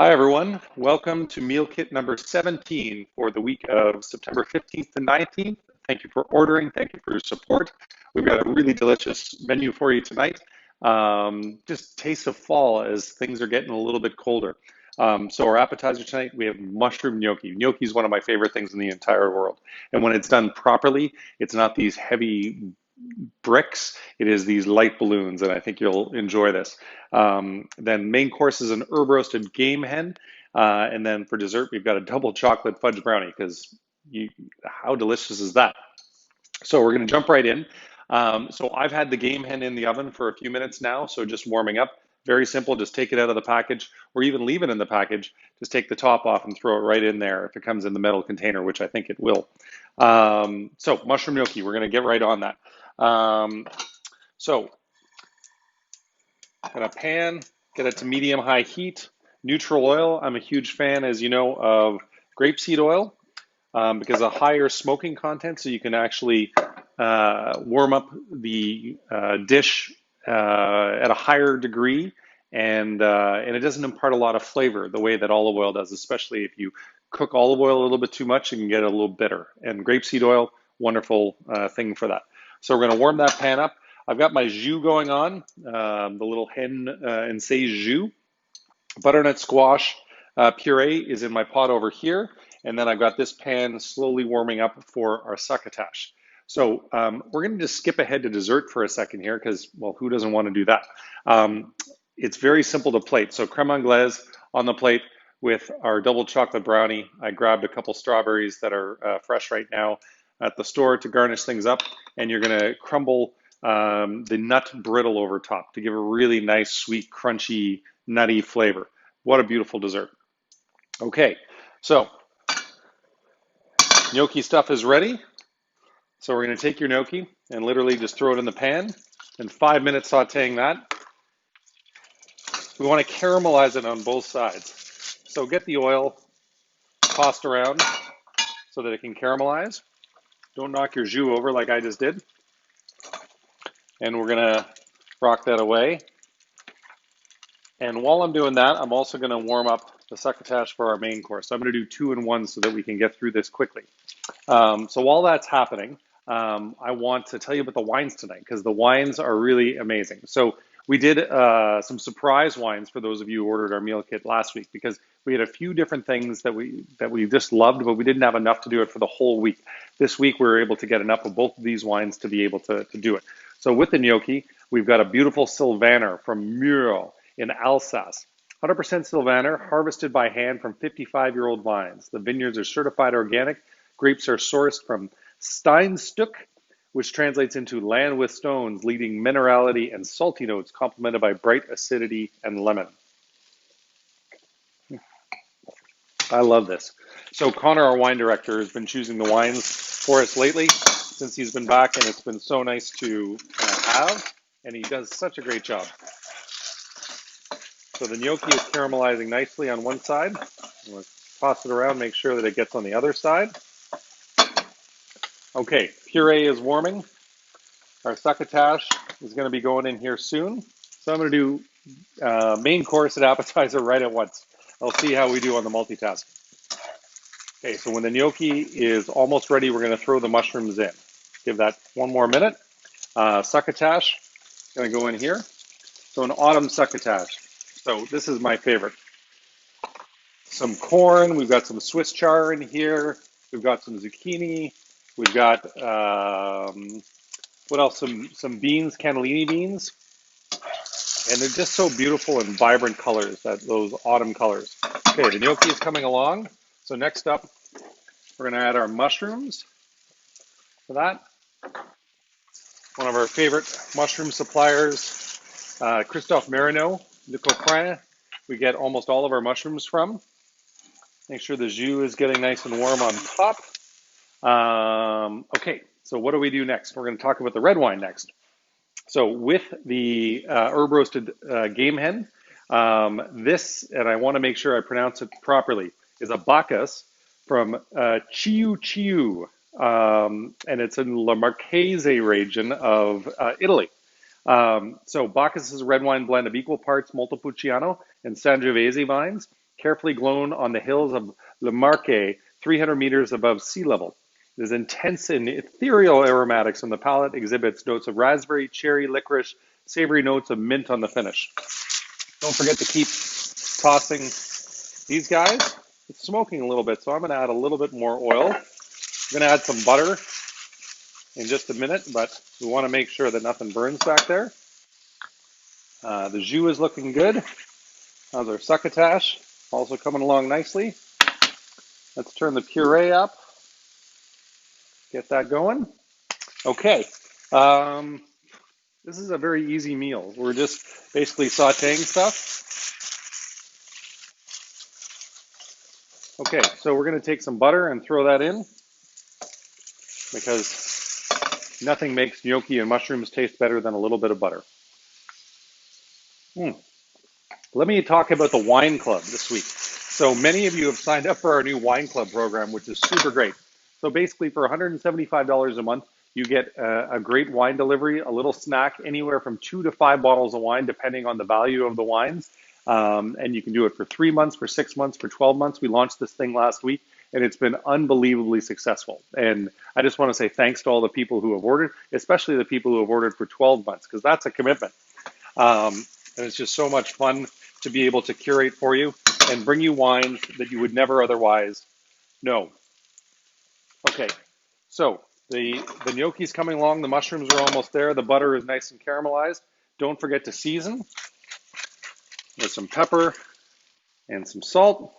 Hi, everyone. Welcome to meal kit number 17 for the week of September 15th to 19th. Thank you for ordering. Thank you for your support. We've got a really delicious menu for you tonight. Just taste of fall as things are getting a little bit colder. So our appetizer tonight, we have mushroom gnocchi. Gnocchi is one of my favorite things in the entire world. And when it's done properly, it's not these heavy bricks. It is these light balloons, and I think you'll enjoy this. Then main course is an herb roasted game hen, and then for dessert we've got a double chocolate fudge brownie. Because how delicious is that? So we're going to jump right in. So I've had the game hen in the oven for a few minutes now, so just warming up. Very simple, just take it out of the package, or even leave it in the package. Just take the top off and throw it right in there if it comes in the metal container, which I think it will. So mushroom gnocchi, we're going to get right on that. So got a pan, get it to medium-high heat, neutral oil. I'm a huge fan, as you know, of grapeseed oil because a higher smoking content, so you can actually warm up the dish at a higher degree, and it doesn't impart a lot of flavor the way that olive oil does, especially if you cook olive oil a little bit too much, you can get it a little bitter. And grapeseed oil, wonderful thing for that. So we're going to warm that pan up. I've got my jus going on, the little hen and say jus. Butternut squash puree is in my pot over here. And then I've got this pan slowly warming up for our succotash. So we're going to just skip ahead to dessert for a second here because, well, who doesn't want to do that? It's very simple to plate. So creme anglaise on the plate with our double chocolate brownie. I grabbed a couple strawberries that are fresh right now at the store to garnish things up. And you're going to crumble the nut brittle over top to give a really nice, sweet, crunchy, nutty flavor. What a beautiful dessert. Okay, so gnocchi stuff is ready. So we're going to take your gnocchi and literally just throw it in the pan. And 5 minutes sauteing that. We want to caramelize it on both sides. So get the oil tossed around so that it can caramelize. Don't knock your jus over like I just did. And we're going to rock that away. And while I'm doing that, I'm also going to warm up the succotash for our main course. So I'm going to do 2 in 1 so that we can get through this quickly. So while that's happening, I want to tell you about the wines tonight because the wines are really amazing. So we did some surprise wines for those of you who ordered our meal kit last week because we had a few different things that we just loved, but we didn't have enough to do it for the whole week. This week we were able to get enough of both of these wines to be able to do it. So with the gnocchi, we've got a beautiful Sylvaner from Muro in Alsace. 100% Sylvaner, harvested by hand from 55-year-old vines. The vineyards are certified organic. Grapes are sourced from Steinstück, which translates into land with stones, leading minerality and salty notes, complemented by bright acidity and lemon. I love this. So Connor, our wine director, has been choosing the wines for us lately since he's been back, and it's been so nice to have, and he does such a great job. So the gnocchi is caramelizing nicely on one side. We'll toss it around, make sure that it gets on the other side. Okay, puree is warming. Our succotash is going to be going in here soon. So I'm going to do main course and appetizer right at once. I'll see how we do on the multitasking. Okay, so when the gnocchi is almost ready, we're going to throw the mushrooms in. Give that 1 more minute. Succotash is going to go in here. So an autumn succotash. So this is my favorite. Some corn, we've got some Swiss chard in here, we've got some zucchini, we've got, what else, some beans, cannellini beans. And they're just so beautiful and vibrant colors, those autumn colors. Okay, the gnocchi is coming along. So next up, we're gonna add our mushrooms for that. One of our favorite mushroom suppliers, Christophe Marino, Le Copain, we get almost all of our mushrooms from. Make sure the jus is getting nice and warm on top. Okay, so what do we do next? We're going to talk about the red wine next. So with the herb roasted game hen, this, and I want to make sure I pronounce it properly, is a Bacchus from Chiu Chiu, and it's in La Marchese region of Italy. So Bacchus is a red wine blend of equal parts Montepulciano and Sangiovese vines. carefully grown on the hills of Le Marque, 300 meters above sea level. It is intense and ethereal aromatics on the palate, exhibits notes of raspberry, cherry, licorice, savory notes of mint on the finish. Don't forget to keep tossing these guys. It's smoking a little bit, so I'm going to add a little bit more oil. I'm going to add some butter in just a minute, but we want to make sure that nothing burns back there. The jus is looking good. How's our succotash? Also coming along nicely. Let's turn the puree up. Get that going. Okay. This is a very easy meal. We're just basically sauteing stuff. Okay, so we're going to take some butter and throw that in because nothing makes gnocchi and mushrooms taste better than a little bit of butter. Let me talk about the wine club this week. So many of you have signed up for our new wine club program, which is super great. So basically for $175 a month, you get a great wine delivery, a little snack, anywhere from 2 to 5 bottles of wine, depending on the value of the wines. And you can do it for 3 months, for 6 months, for 12 months. We launched this thing last week, and it's been unbelievably successful. And I just want to say thanks to all the people who have ordered, especially the people who have ordered for 12 months, because that's a commitment. And it's just so much fun to be able to curate for you and bring you wines that you would never otherwise know. Okay, so the gnocchi's coming along, the mushrooms are almost there, the butter is nice and caramelized. Don't forget to season with some pepper and some salt.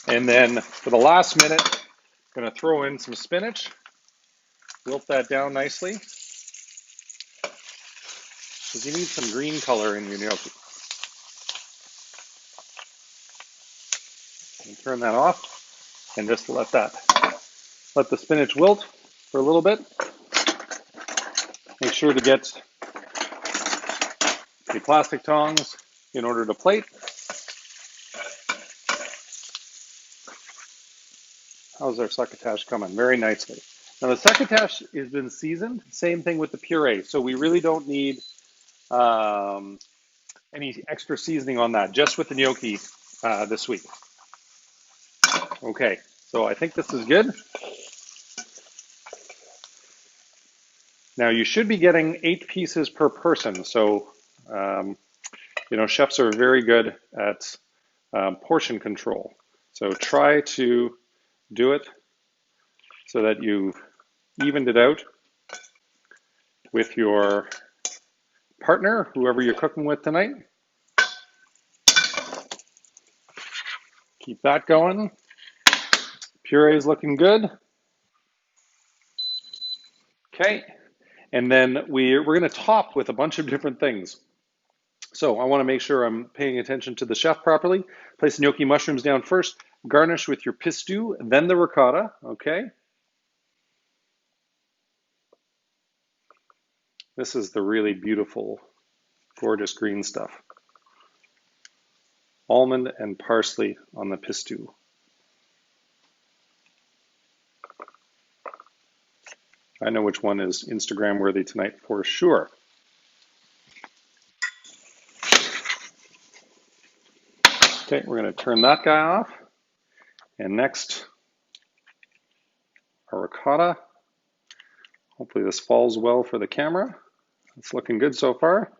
And then for the last minute, I'm going to throw in some spinach, wilt that down nicely, because you need some green color in your gnocchi. And turn that off and just let the spinach wilt for a little bit. Make sure to get the plastic tongs in order to plate. How's our succotash coming? Very nicely. Now the succotash has been seasoned. Same thing with the puree. So we really don't need any extra seasoning on that, just with the gnocchi this week. Okay, so I think this is good. Now you should be getting 8 pieces per person. So, chefs are very good at portion control. So try to do it so that you've evened it out with your partner, whoever you're cooking with tonight. Keep that going. Puree is looking good. Okay, and then we're going to top with a bunch of different things. So I want to make sure I'm paying attention to the chef properly. Place the gnocchi mushrooms down first. Garnish with your pistou, then the ricotta. Okay. This is the really beautiful, gorgeous green stuff. Almond and parsley on the pistou. I know which one is Instagram worthy tonight for sure. Okay, we're going to turn that guy off. And next, our ricotta. Hopefully this falls well for the camera. It's looking good so far.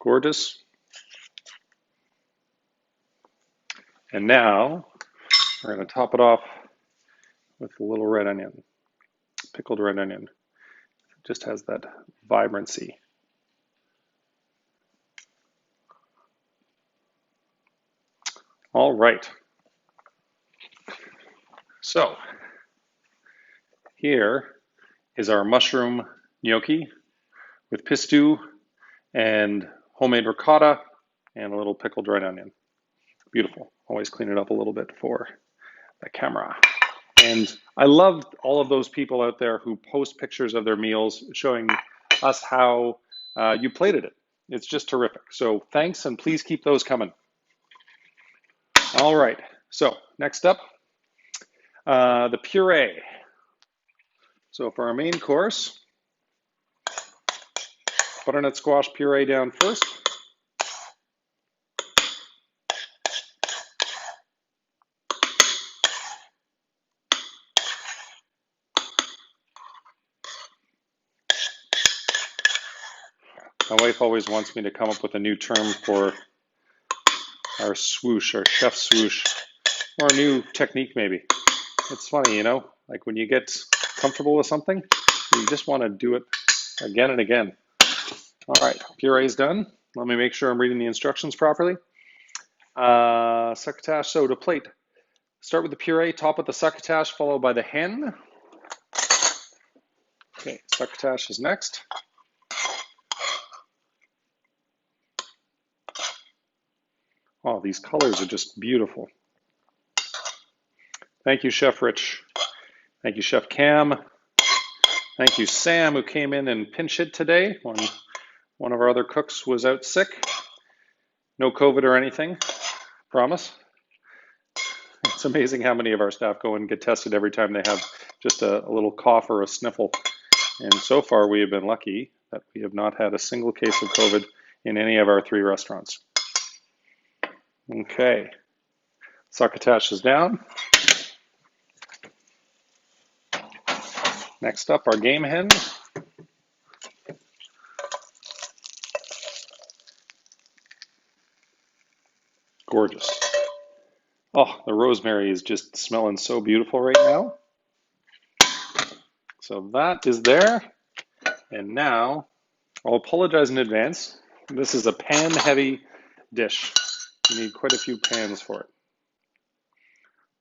Gorgeous. And now we're going to top it off with a little red onion, pickled red onion. It just has that vibrancy. All right. So here is our mushroom gnocchi with pistou and homemade ricotta and a little pickled red onion. Beautiful. Always clean it up a little bit for the camera. And I love all of those people out there who post pictures of their meals showing us how you plated it. It's just terrific. So thanks, and please keep those coming. All right. So next up, the puree. So for our main course, butternut squash puree down first. My wife always wants me to come up with a new term for our swoosh, our chef swoosh, or a new technique maybe. It's funny, you know, like when you get comfortable with something, you just want to do it again and again. All right, puree's done. Let me make sure I'm reading the instructions properly. Succotash, so to plate, start with the puree, top with the succotash, followed by the hen. Okay, succotash is next. Oh, these colors are just beautiful. Thank you, Chef Rich. Thank you, Chef Cam. Thank you, Sam, who came in and pinch hit today when one of our other cooks was out sick. No COVID or anything, promise. It's amazing how many of our staff go and get tested every time they have just a little cough or a sniffle. And so far, we have been lucky that we have not had a single case of COVID in any of our 3 restaurants. Okay, succotash is down. Next up, our game hen. Gorgeous. Oh, the rosemary is just smelling so beautiful right now. So that is there. And now, I'll apologize in advance. This is a pan-heavy dish. You need quite a few pans for it.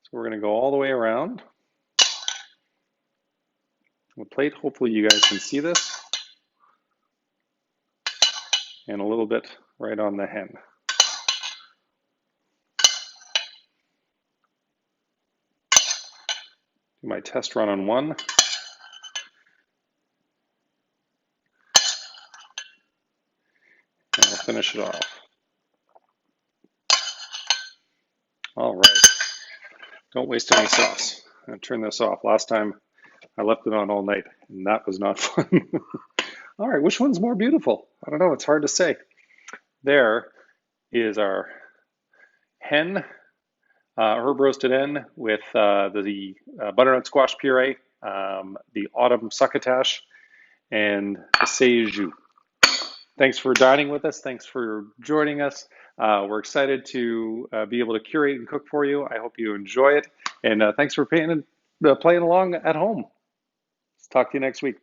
So we're going to go all the way around the plate. Hopefully you guys can see this. And a little bit right on the hen. Do my test run on one. And I'll finish it off. All right. Don't waste any sauce. I'm going to turn this off. Last time I left it on all night, and that was not fun. All right, which one's more beautiful? I don't know. It's hard to say. There is our hen, herb roasted hen with the butternut squash puree, the autumn succotash, and the seijoux. Thanks for dining with us. Thanks for joining us. We're excited to be able to curate and cook for you. I hope you enjoy it. And thanks for playing along at home. Talk to you next week.